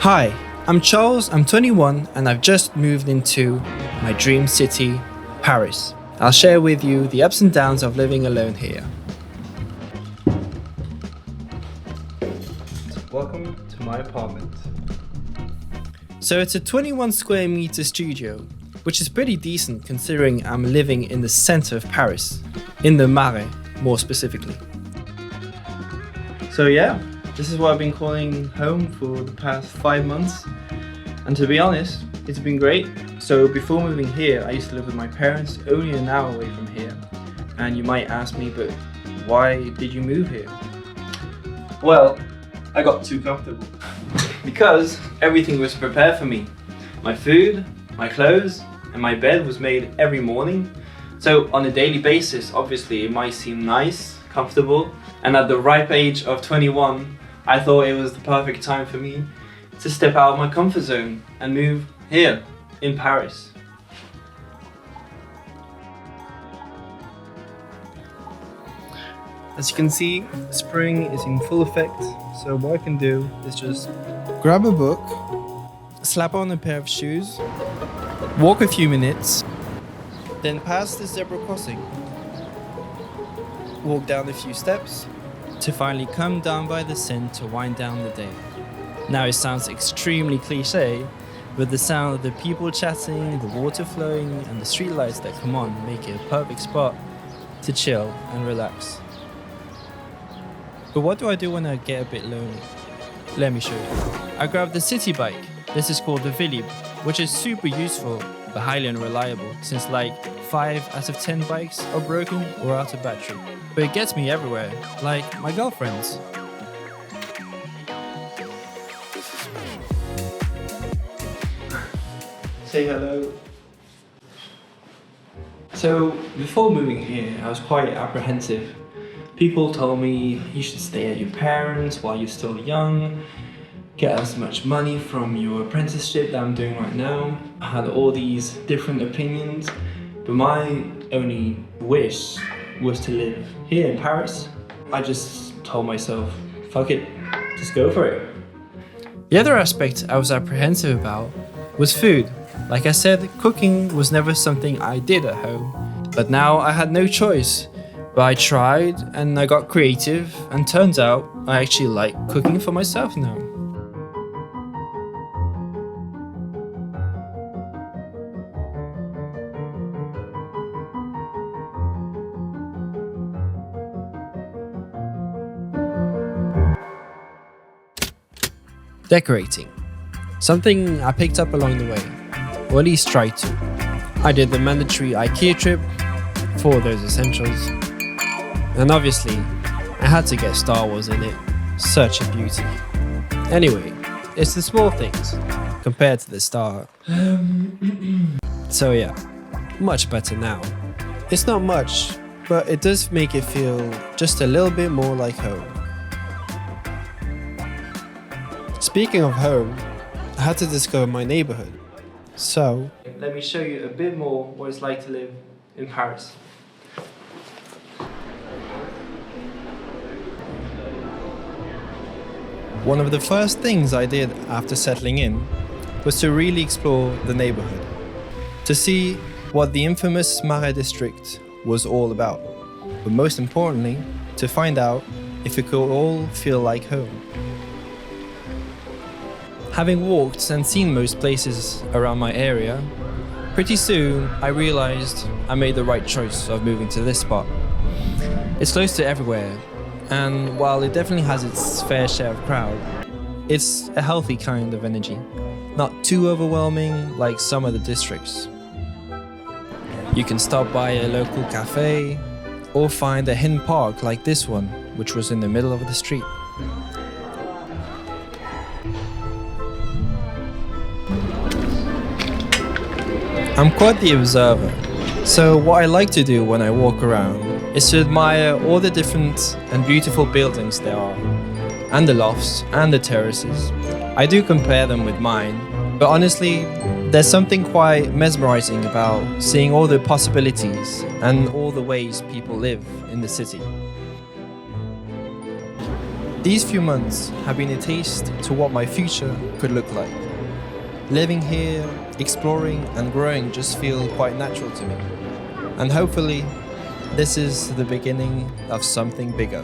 Hi, I'm Charles, I'm 21 and I've just moved into my dream city, Paris. I'll share with you the ups and downs of living alone here. Welcome to my apartment. So it's a 21 square meter studio, which is pretty decent considering I'm living in the center of Paris, in the Marais more specifically. So yeah, this is what I've been calling home for the past 5 months. And to be honest, it's been great. So before moving here, I used to live with my parents, only an hour away from here. And you might ask me, but why did you move here? Well, I got too comfortable. Because everything was prepared for me. My food, my clothes, and my bed was made every morning. So on a daily basis, obviously it might seem nice, comfortable, and at the ripe age of 21, I thought it was the perfect time for me to step out of my comfort zone and move here in Paris. As you can see, spring is in full effect, so what I can do is just grab a book, slap on a pair of shoes, walk a few minutes, then pass the zebra crossing, walk down a few steps, to finally come down by the Seine to wind down the day. Now it sounds extremely cliche, but the sound of the people chatting, the water flowing, and the streetlights that come on make it a perfect spot to chill and relax. But what do I do when I get a bit lonely? Let me show you. I grabbed the city bike. This is called the Vélib, which is super useful but highly unreliable since like 5 out of 10 bikes are broken or out of battery. But it gets me everywhere, like my girlfriend's. Say hello. So before moving here, I was quite apprehensive. People told me you should stay at your parents while you're still young, get as much money from your apprenticeship that I'm doing right now. I had all these different opinions, but my only wish was to live here in Paris. I just told myself, fuck it, just go for it. The other aspect I was apprehensive about was food. Like I said, cooking was never something I did at home, but now I had no choice. But I tried and I got creative, and turns out I actually like cooking for myself now. Decorating. Something I picked up along the way, or at least tried to. I did the mandatory IKEA trip for those essentials. And obviously, I had to get Star Wars in it. Such a beauty. Anyway, it's the small things compared to the start. So yeah, much better now. It's not much, but it does make it feel just a little bit more like home. Speaking of home, I had to discover my neighborhood. So, let me show you a bit more what it's like to live in Paris. One of the first things I did after settling in was to really explore the neighborhood, to see what the infamous Marais district was all about, but most importantly, to find out if it could all feel like home. Having walked and seen most places around my area, pretty soon I realized I made the right choice of moving to this spot. It's close to everywhere, and while it definitely has its fair share of crowd, it's a healthy kind of energy, not too overwhelming like some other districts. You can stop by a local cafe, or find a hidden park like this one, which was in the middle of the street. I'm quite the observer, so what I like to do when I walk around is to admire all the different and beautiful buildings there are, and the lofts and the terraces. I do compare them with mine, but honestly, there's something quite mesmerizing about seeing all the possibilities and all the ways people live in the city. These few months have been a taste to what my future could look like. Living here, exploring and growing just feel quite natural to me. And hopefully, this is the beginning of something bigger.